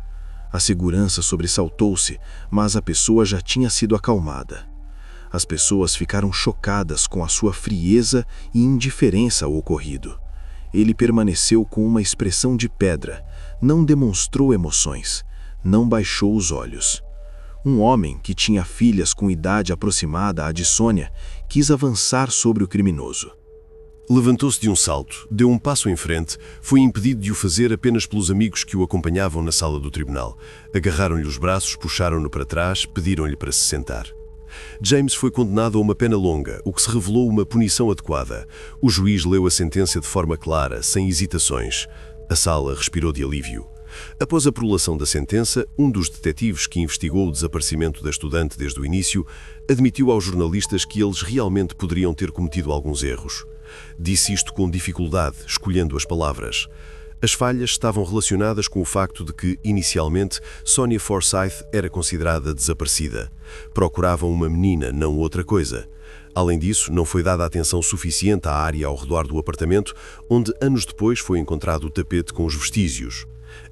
A segurança sobressaltou-se, mas a pessoa já tinha sido acalmada. As pessoas ficaram chocadas com a sua frieza e indiferença ao ocorrido. Ele permaneceu com uma expressão de pedra, não demonstrou emoções, não baixou os olhos. Um homem que tinha filhas com idade aproximada à de Sônia quis avançar sobre o criminoso. Levantou-se de um salto, deu um passo em frente, foi impedido de o fazer apenas pelos amigos que o acompanhavam na sala do tribunal. Agarraram-lhe os braços, puxaram-no para trás, pediram-lhe para se sentar. James foi condenado a uma pena longa, o que se revelou uma punição adequada. O juiz leu a sentença de forma clara, sem hesitações. A sala respirou de alívio. Após a prolação da sentença, um dos detetives que investigou o desaparecimento da estudante desde o início admitiu aos jornalistas que eles realmente poderiam ter cometido alguns erros. Disse isto com dificuldade, escolhendo as palavras. As falhas estavam relacionadas com o facto de que, inicialmente, Sonia Forsyth era considerada desaparecida. Procuravam uma menina, não outra coisa. Além disso, não foi dada atenção suficiente à área ao redor do apartamento, onde anos depois foi encontrado o tapete com os vestígios.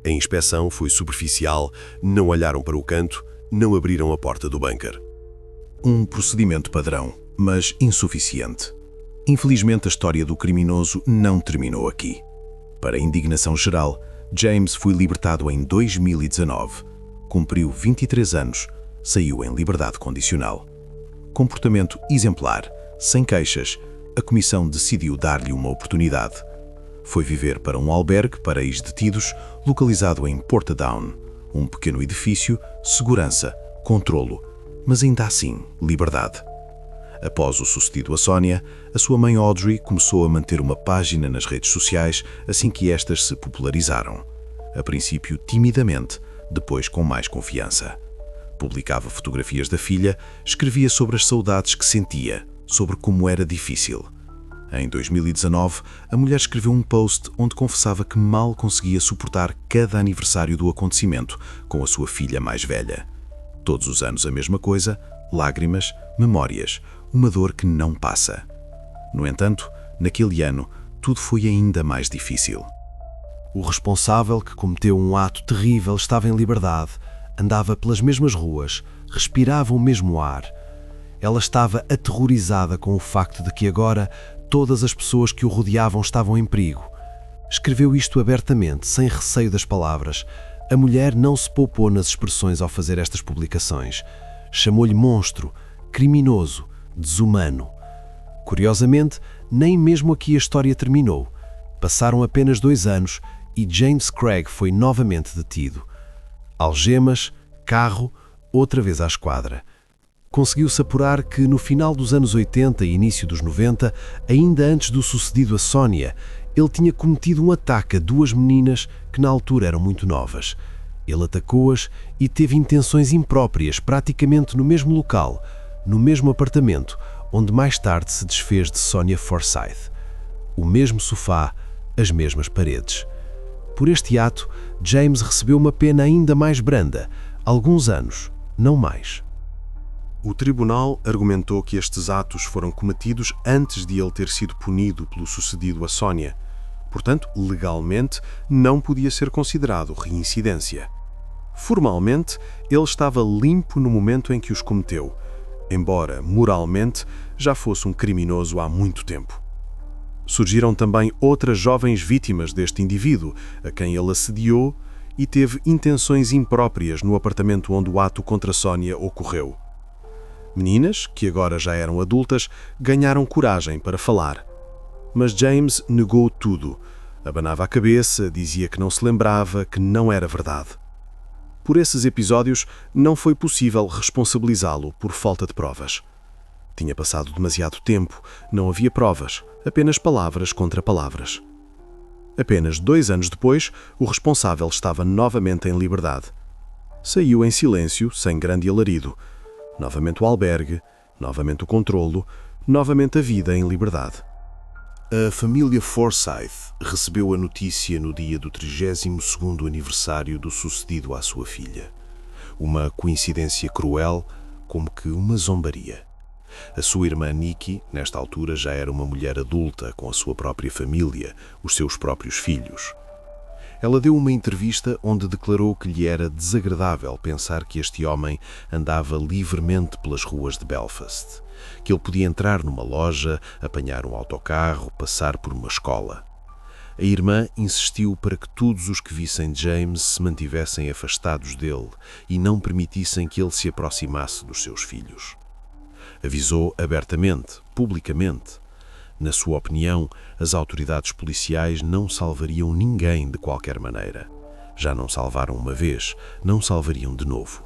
A inspeção foi superficial, não olharam para o canto, não abriram a porta do bunker. Um procedimento padrão, mas insuficiente. Infelizmente, a história do criminoso não terminou aqui. Para a indignação geral, James foi libertado em 2019. Cumpriu 23 anos, saiu em liberdade condicional. Comportamento exemplar, sem queixas, a comissão decidiu dar-lhe uma oportunidade. Foi viver para um albergue para ex-detidos localizado em Portadown, um pequeno edifício, segurança, controlo, mas ainda assim, liberdade. Após o sucedido a Sónia, a sua mãe Audrey começou a manter uma página nas redes sociais assim que estas se popularizaram. A princípio timidamente, depois com mais confiança. Publicava fotografias da filha, escrevia sobre as saudades que sentia, sobre como era difícil. Em 2019, a mulher escreveu um post onde confessava que mal conseguia suportar cada aniversário do acontecimento com a sua filha mais velha. Todos os anos a mesma coisa, lágrimas, memórias, uma dor que não passa. No entanto, naquele ano, tudo foi ainda mais difícil. O responsável que cometeu um ato terrível estava em liberdade, andava pelas mesmas ruas, respirava o mesmo ar. Ela estava aterrorizada com o facto de que agora todas as pessoas que o rodeavam estavam em perigo. Escreveu isto abertamente, sem receio das palavras. A mulher não se poupou nas expressões ao fazer estas publicações. Chamou-lhe monstro, criminoso, desumano. Curiosamente, nem mesmo aqui a história terminou. Passaram apenas 2 anos e James Craig foi novamente detido. Algemas, carro, outra vez à esquadra. Conseguiu-se apurar que no final dos anos 80 e início dos 90, ainda antes do sucedido a Sónia, ele tinha cometido um ataque a 2 meninas que na altura eram muito novas. Ele atacou-as e teve intenções impróprias praticamente no mesmo local, no mesmo apartamento, onde mais tarde se desfez de Sonia Forsyth. O mesmo sofá, as mesmas paredes. Por este ato, James recebeu uma pena ainda mais branda, alguns anos, não mais. O tribunal argumentou que estes atos foram cometidos antes de ele ter sido punido pelo sucedido a Sónia. Portanto, legalmente, não podia ser considerado reincidência. Formalmente, ele estava limpo no momento em que os cometeu, embora, moralmente, já fosse um criminoso há muito tempo. Surgiram também outras jovens vítimas deste indivíduo, a quem ele assediou e teve intenções impróprias no apartamento onde o ato contra Sónia ocorreu. Meninas, que agora já eram adultas, ganharam coragem para falar. Mas James negou tudo. Abanava a cabeça, dizia que não se lembrava, que não era verdade. Por esses episódios, não foi possível responsabilizá-lo por falta de provas. Tinha passado demasiado tempo, não havia provas, apenas palavras contra palavras. Apenas 2 anos depois, o responsável estava novamente em liberdade. Saiu em silêncio, sem grande alarido. Novamente o albergue, novamente o controlo, novamente a vida em liberdade. A família Forsyth recebeu a notícia no dia do 32º aniversário do sucedido à sua filha. Uma coincidência cruel, como que uma zombaria. A sua irmã Nikki, nesta altura, já era uma mulher adulta, com a sua própria família, os seus próprios filhos. Ela deu uma entrevista onde declarou que lhe era desagradável pensar que este homem andava livremente pelas ruas de Belfast, que ele podia entrar numa loja, apanhar um autocarro, passar por uma escola. A irmã insistiu para que todos os que vissem James se mantivessem afastados dele e não permitissem que ele se aproximasse dos seus filhos. Avisou abertamente, publicamente. Na sua opinião, as autoridades policiais não salvariam ninguém de qualquer maneira. Já não salvaram uma vez, não salvariam de novo.